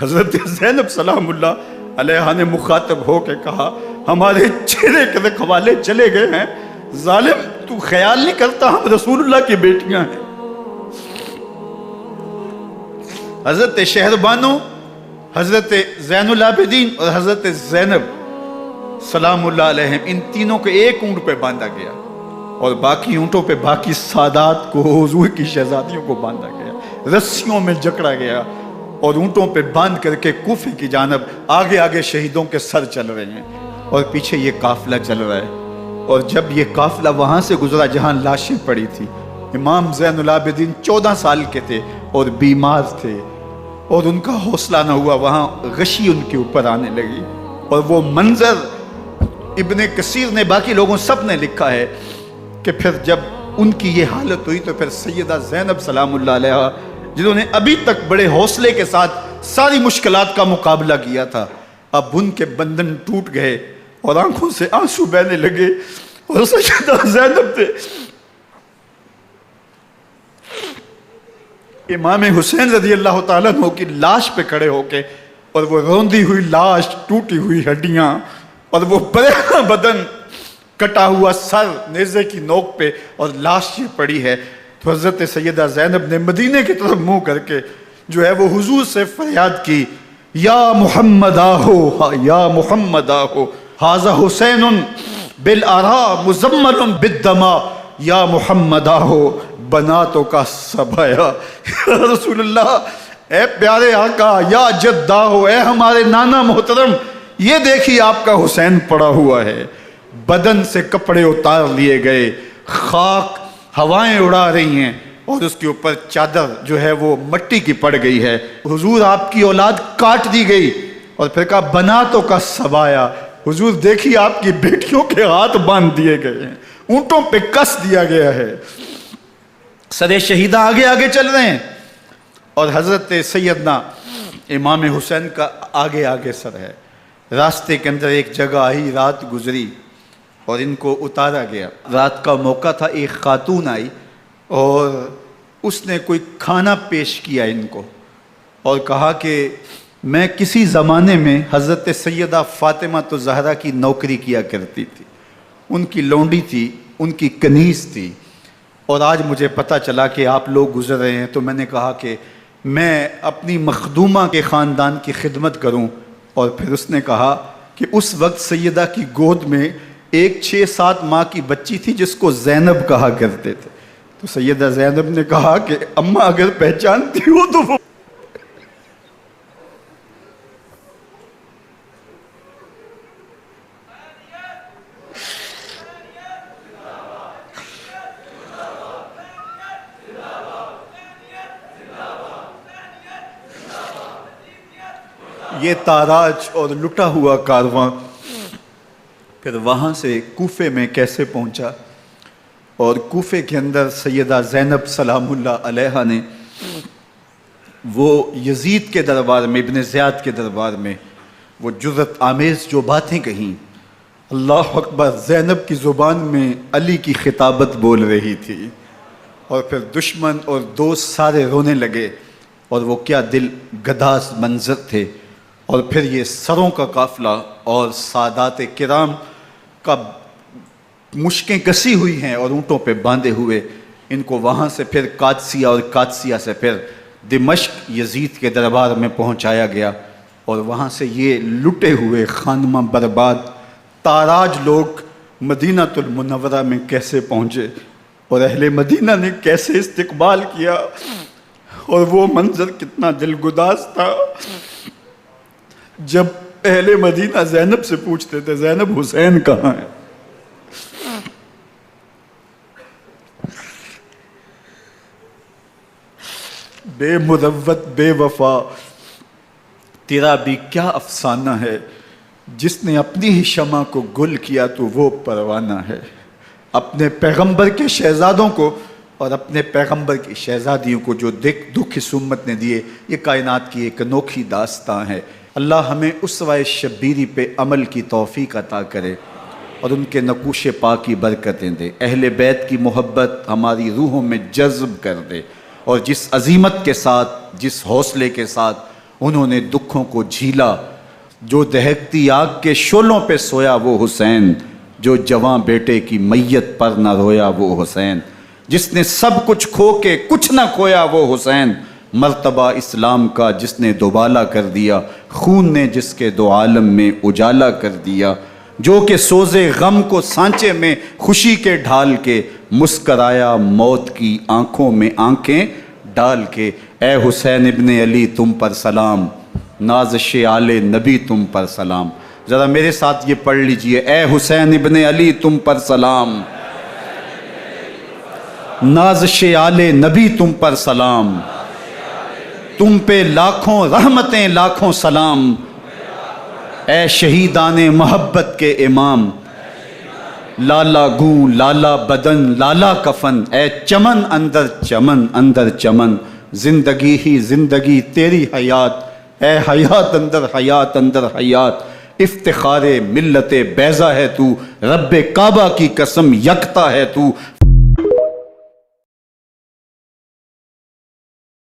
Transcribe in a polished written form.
حضرت زینب سلام اللہ علیہ نے مخاطب ہو کے کہا ہمارے چہرے کے رکھوالے چلے گئے ہیں، ظالم تو خیال نہیں کرتا ہم رسول اللہ کی بیٹیاں ہیں۔ حضرت شہربانو، حضرت زین العابدین اور حضرت زینب سلام اللہ علیہ ان تینوں کو ایک اونٹ پہ باندھا گیا اور باقی اونٹوں پہ باقی سادات کو، حضور کی شہزادیوں کو باندھا گیا، رسیوں میں جکڑا گیا اور اونٹوں پہ باندھ کر کے کوفے کی جانب آگے آگے شہیدوں کے سر چل رہے ہیں اور پیچھے یہ قافلہ چل رہا ہے۔ اور جب یہ قافلہ وہاں سے گزرا جہاں لاشیں پڑی تھی، امام زین العابدین 14 سال کے تھے اور بیمار تھے اور ان کا حوصلہ نہ ہوا، وہاں غشی ان کے اوپر آنے لگی اور وہ منظر ابن کثیر نے، باقی لوگوں سب نے لکھا ہے کہ پھر جب ان کی یہ حالت ہوئی تو پھر سیدہ زینب سلام اللہ علیہ، جنہوں نے ابھی تک بڑے حوصلے کے ساتھ ساری مشکلات کا مقابلہ کیا تھا، اب ان کے بندھن ٹوٹ گئے اور آنکھوں سے آنسو بہنے لگے اور سیدہ زینب تھے امام حسین رضی اللہ تعالیٰ عنہ کی لاش پہ کھڑے ہو کے، اور وہ روندی ہوئی لاش، ٹوٹی ہوئی ہڈیاں اور وہ برینا بدن، کٹا ہوا سر نیزے کی نوک پہ اور لاش یہ پڑی ہے، تو حضرت سیدہ زینب نے مدینے کی طرف منہ کر کے جو ہے وہ حضور سے فریاد کی، یا محمد آہو، یا محمد آہو، ھذا حسین بالآراء مزمل بالدماء، یا محمد آہو بناتوں کا سبایا۔ یا رسول اللہ، اے پیارے آقا، یا جد آہو، اے ہمارے نانا محترم، یہ دیکھیے آپ کا حسین پڑا ہوا ہے، بدن سے کپڑے اتار لیے گئے، خاک ہوائیں اڑا رہی ہیں اور اس کے اوپر چادر جو ہے وہ مٹی کی پڑ گئی ہے، حضور آپ کی اولاد کاٹ دی گئی، اور پھر کہا بناتوں کا سبایا، حضور دیکھیے آپ کی بیٹیوں کے ہاتھ باندھ دیے گئے ہیں، اونٹوں پہ کس دیا گیا ہے، سر شہیدہ آگے آگے چل رہے ہیں اور حضرت سیدنا امام حسین کا آگے آگے سر ہے۔ راستے کے اندر ایک جگہ آئی، رات گزری اور ان کو اتارا گیا۔ رات کا موقع تھا، ایک خاتون آئی اور اس نے کوئی کھانا پیش کیا ان کو اور کہا کہ میں کسی زمانے میں حضرت سیدہ فاطمہ تو زہرا کی نوکری کیا کرتی تھی، ان کی لونڈی تھی، ان کی کنیز تھی، اور آج مجھے پتہ چلا کہ آپ لوگ گزر رہے ہیں تو میں نے کہا کہ میں اپنی مخدومہ کے خاندان کی خدمت کروں۔ اور پھر اس نے کہا کہ اس وقت سیدہ کی گود میں ایک 6-7 ماہ کی بچی تھی جس کو زینب کہا کرتے تھے، تو سیدہ زینب نے کہا کہ اماں اگر پہچانتی ہو تو وہ یہ تاراج اور لٹا ہوا کارواں پھر وہاں سے کوفے میں کیسے پہنچا، اور کوفے کے اندر سیدہ زینب سلام اللہ علیہ نے وہ یزید کے دربار میں، ابن زیاد کے دربار میں وہ جرأت آمیز جو باتیں کہیں، اللہ اکبر، زینب کی زبان میں علی کی خطابت بول رہی تھی، اور پھر دشمن اور دوست سارے رونے لگے، اور وہ کیا دل گداز منظر تھے، اور پھر یہ سروں کا قافلہ اور سادات کرام کا مشکیں کسی ہوئی ہیں اور اونٹوں پہ باندھے ہوئے، ان کو وہاں سے پھر قادسیہ اور قادسیہ سے پھر دمشق یزید کے دربار میں پہنچایا گیا، اور وہاں سے یہ لٹے ہوئے خانمہ برباد تاراج لوگ مدینہ المنورہ میں کیسے پہنچے، اور اہل مدینہ نے کیسے استقبال کیا، اور وہ منظر کتنا دلگداز تھا جب اہل مدینہ زینب سے پوچھتے تھے زینب حسین کہاں ہے؟ بے مروت بے وفا تیرا بھی کیا افسانہ ہے، جس نے اپنی ہی شمع کو گل کیا تو وہ پروانہ ہے۔ اپنے پیغمبر کے شہزادوں کو اور اپنے پیغمبر کی شہزادیوں کو جو دکھ اس امت نے دیے، یہ کائنات کی ایک انوکھی داستان ہے۔ اللہ ہمیں اسوہ شبیری پہ عمل کی توفیق عطا کرے اور ان کے نقوش پاک کی برکتیں دے، اہل بیت کی محبت ہماری روحوں میں جذب کر دے، اور جس عظیمت کے ساتھ، جس حوصلے کے ساتھ انہوں نے دکھوں کو جھیلا، جو دہکتی آگ کے شعلوں پہ سویا وہ حسین، جو جواں بیٹے کی میت پر نہ رویا وہ حسین، جس نے سب کچھ کھو کے کچھ نہ کھویا وہ حسین، مرتبہ اسلام کا جس نے دوبالا کر دیا، خون نے جس کے دو عالم میں اجالا کر دیا، جو کہ سوزے غم کو سانچے میں خوشی کے ڈھال کے، مسکرایا موت کی آنکھوں میں آنکھیں ڈال کے۔ اے حسین ابن علی تم پر سلام، نازش آل نبی تم پر سلام۔ ذرا میرے ساتھ یہ پڑھ لیجئے، اے حسین ابن علی تم پر سلام، نازش آل نبی تم پر سلام، تم پہ لاکھوں رحمتیں لاکھوں سلام، اے شہیدان محبت کے امام، لالا گوں لالا بدن لالا کفن، اے چمن اندر چمن، زندگی ہی زندگی تیری حیات، اے حیات اندر حیات، افتخار ملت بیضا ہے تو، رب کعبہ کی قسم یکتا ہے تو،